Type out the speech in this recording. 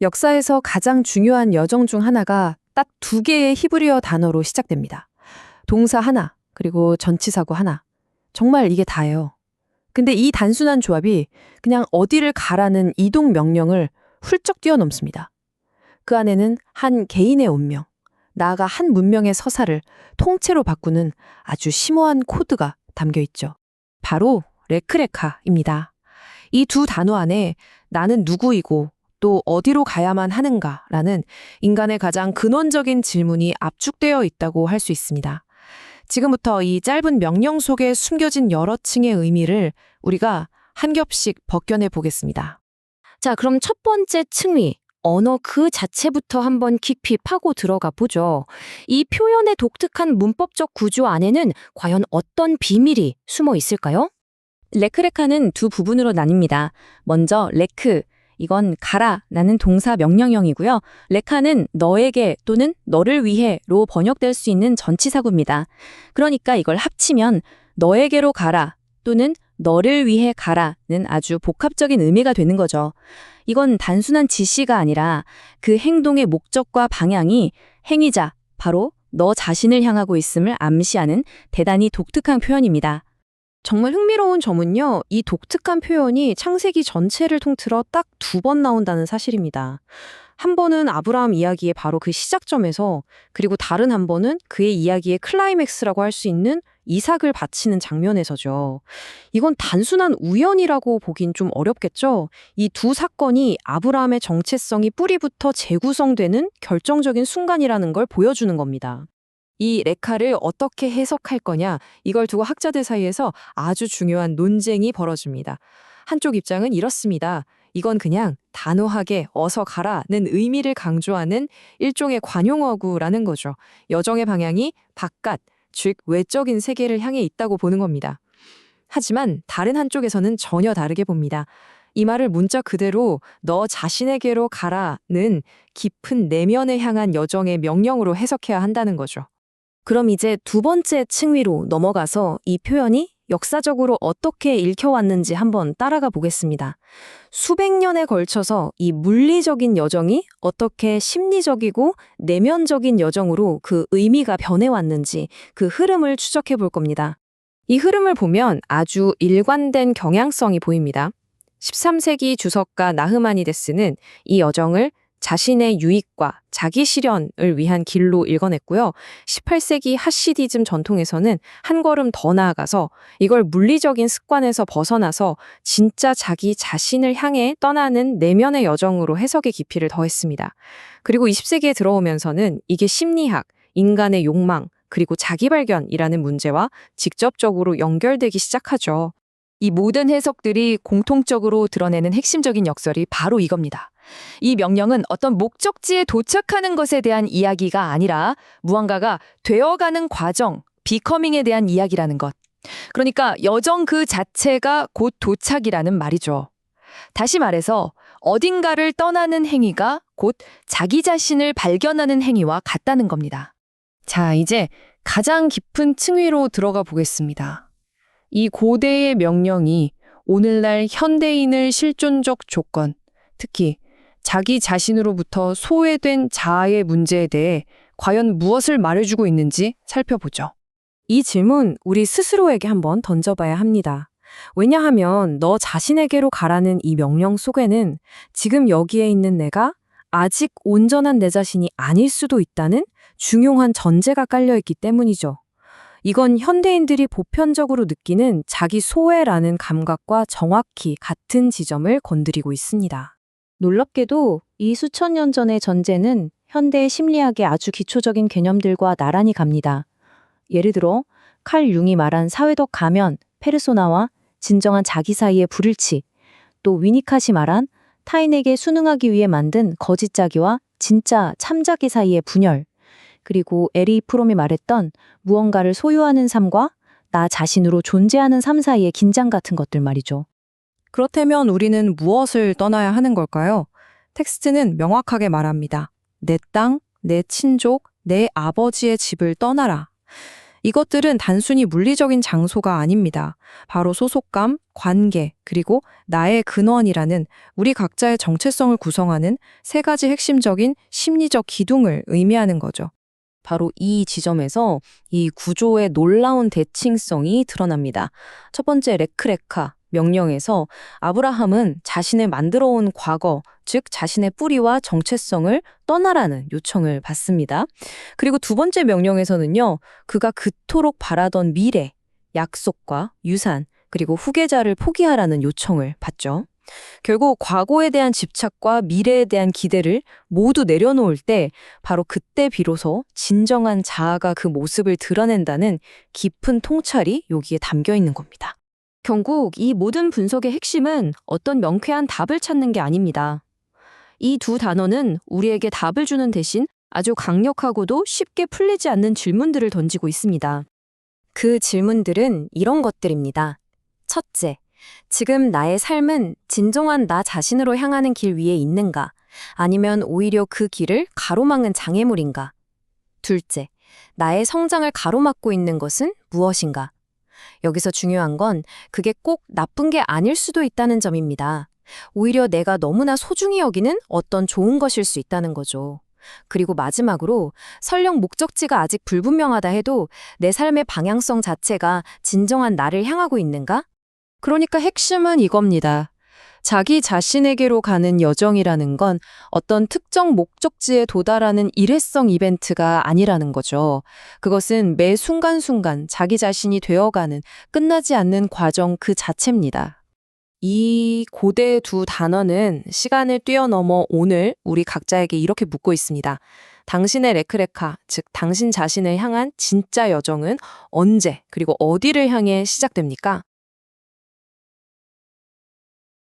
역사에서 가장 중요한 여정 중 하나가 딱 두 개의 히브리어 단어로 시작됩니다. 동사 하나, 그리고 전치사구 하나. 정말 이게 다예요. 근데 이 단순한 조합이 그냥 어디를 가라는 이동 명령을 훌쩍 뛰어넘습니다. 그 안에는 한 개인의 운명, 나아가 한 문명의 서사를 통째로 바꾸는 아주 심오한 코드가 담겨 있죠. 바로 레크레카입니다. 이 두 단어 안에 나는 누구이고 또 어디로 가야만 하는가라는 인간의 가장 근원적인 질문이 압축되어 있다고 할 수 있습니다. 지금부터 이 짧은 명령 속에 숨겨진 여러 층의 의미를 우리가 한 겹씩 벗겨내 보겠습니다. 자, 그럼 첫 번째 층위, 언어 그 자체부터 한번 깊이 파고 들어가 보죠. 이 표현의 독특한 문법적 구조 안에는 과연 어떤 비밀이 숨어 있을까요? 레크레카는 두 부분으로 나뉩니다. 먼저 레크, 이건 가라라는 동사 명령형이고요. 레카는 너에게 또는 너를 위해로 번역될 수 있는 전치사구입니다. 그러니까 이걸 합치면 너에게로 가라 또는 너를 위해 가라는 아주 복합적인 의미가 되는 거죠. 이건 단순한 지시가 아니라 그 행동의 목적과 방향이 행위자, 바로 너 자신을 향하고 있음을 암시하는 대단히 독특한 표현입니다. 정말 흥미로운 점은요, 이 독특한 표현이 창세기 전체를 통틀어 딱 두 번 나온다는 사실입니다. 한 번은 아브라함 이야기의 바로 그 시작점에서, 그리고 다른 한 번은 그의 이야기의 클라이맥스라고 할 수 있는 이삭을 바치는 장면에서죠. 이건 단순한 우연이라고 보긴 좀 어렵겠죠? 이 두 사건이 아브라함의 정체성이 뿌리부터 재구성되는 결정적인 순간이라는 걸 보여주는 겁니다. 이 레카를 어떻게 해석할 거냐, 이걸 두고 학자들 사이에서 아주 중요한 논쟁이 벌어집니다. 한쪽 입장은 이렇습니다. 이건 그냥 단호하게 어서 가라는 의미를 강조하는 일종의 관용어구라는 거죠. 여정의 방향이 바깥, 즉 외적인 세계를 향해 있다고 보는 겁니다. 하지만 다른 한쪽에서는 전혀 다르게 봅니다. 이 말을 문자 그대로 너 자신에게로 가라는 깊은 내면에 향한 여정의 명령으로 해석해야 한다는 거죠. 그럼 이제 두 번째 층위로 넘어가서 이 표현이 역사적으로 어떻게 읽혀왔는지 한번 따라가 보겠습니다. 수백 년에 걸쳐서 이 물리적인 여정이 어떻게 심리적이고 내면적인 여정으로 그 의미가 변해왔는지 그 흐름을 추적해 볼 겁니다. 이 흐름을 보면 아주 일관된 경향성이 보입니다. 13세기 주석가 나흐마니데스는 이 여정을 자신의 유익과 자기 실현을 위한 길로 읽어냈고요. 18세기 하시디즘 전통에서는 한 걸음 더 나아가서 이걸 물리적인 습관에서 벗어나서 진짜 자기 자신을 향해 떠나는 내면의 여정으로 해석의 깊이를 더했습니다. 그리고 20세기에 들어오면서는 이게 심리학, 인간의 욕망, 그리고 자기 발견이라는 문제와 직접적으로 연결되기 시작하죠. 이 모든 해석들이 공통적으로 드러내는 핵심적인 역설이 바로 이겁니다. 이 명령은 어떤 목적지에 도착하는 것에 대한 이야기가 아니라 무언가가 되어가는 과정, 비커밍에 대한 이야기라는 것. 그러니까 여정 그 자체가 곧 도착이라는 말이죠. 다시 말해서 어딘가를 떠나는 행위가 곧 자기 자신을 발견하는 행위와 같다는 겁니다. 자, 이제 가장 깊은 층위로 들어가 보겠습니다. 이 고대의 명령이 오늘날 현대인의 실존적 조건, 특히 자기 자신으로부터 소외된 자아의 문제에 대해 과연 무엇을 말해주고 있는지 살펴보죠. 이 질문 우리 스스로에게 한번 던져봐야 합니다. 왜냐하면 너 자신에게로 가라는 이 명령 속에는 지금 여기에 있는 내가 아직 온전한 내 자신이 아닐 수도 있다는 중요한 전제가 깔려있기 때문이죠. 이건 현대인들이 보편적으로 느끼는 자기 소외라는 감각과 정확히 같은 지점을 건드리고 있습니다. 놀랍게도 이 수천 년 전의 전제는 현대의 심리학의 아주 기초적인 개념들과 나란히 갑니다. 예를 들어 칼 융이 말한 사회적 가면, 페르소나와 진정한 자기 사이의 불일치, 또 위니캇이 말한 타인에게 순응하기 위해 만든 거짓 자기와 진짜 참자기 사이의 분열, 그리고 에리 프롬이 말했던 무언가를 소유하는 삶과 나 자신으로 존재하는 삶 사이의 긴장 같은 것들 말이죠. 그렇다면 우리는 무엇을 떠나야 하는 걸까요? 텍스트는 명확하게 말합니다. 내 땅, 내 친족, 내 아버지의 집을 떠나라. 이것들은 단순히 물리적인 장소가 아닙니다. 바로 소속감, 관계, 그리고 나의 근원이라는 우리 각자의 정체성을 구성하는 세 가지 핵심적인 심리적 기둥을 의미하는 거죠. 바로 이 지점에서 이 구조의 놀라운 대칭성이 드러납니다. 첫 번째 레크레카, 명령에서 아브라함은 자신의 만들어온 과거, 즉 자신의 뿌리와 정체성을 떠나라는 요청을 받습니다. 그리고 두 번째 명령에서는요, 그가 그토록 바라던 미래, 약속과 유산, 그리고 후계자를 포기하라는 요청을 받죠. 결국 과거에 대한 집착과 미래에 대한 기대를 모두 내려놓을 때 바로 그때 비로소 진정한 자아가 그 모습을 드러낸다는 깊은 통찰이 여기에 담겨 있는 겁니다. 결국 이 모든 분석의 핵심은 어떤 명쾌한 답을 찾는 게 아닙니다. 이 두 단어는 우리에게 답을 주는 대신 아주 강력하고도 쉽게 풀리지 않는 질문들을 던지고 있습니다. 그 질문들은 이런 것들입니다. 첫째, 지금 나의 삶은 진정한 나 자신으로 향하는 길 위에 있는가? 아니면 오히려 그 길을 가로막는 장애물인가? 둘째, 나의 성장을 가로막고 있는 것은 무엇인가? 여기서 중요한 건 그게 꼭 나쁜 게 아닐 수도 있다는 점입니다. 오히려 내가 너무나 소중히 여기는 어떤 좋은 것일 수 있다는 거죠. 그리고 마지막으로 설령 목적지가 아직 불분명하다 해도 내 삶의 방향성 자체가 진정한 나를 향하고 있는가? 그러니까 핵심은 이겁니다. 자기 자신에게로 가는 여정이라는 건 어떤 특정 목적지에 도달하는 일회성 이벤트가 아니라는 거죠. 그것은 매 순간순간 자기 자신이 되어가는 끝나지 않는 과정 그 자체입니다. 이 고대의 두 단어는 시간을 뛰어넘어 오늘 우리 각자에게 이렇게 묻고 있습니다. 당신의 레크레카, 즉 당신 자신을 향한 진짜 여정은 언제 그리고 어디를 향해 시작됩니까?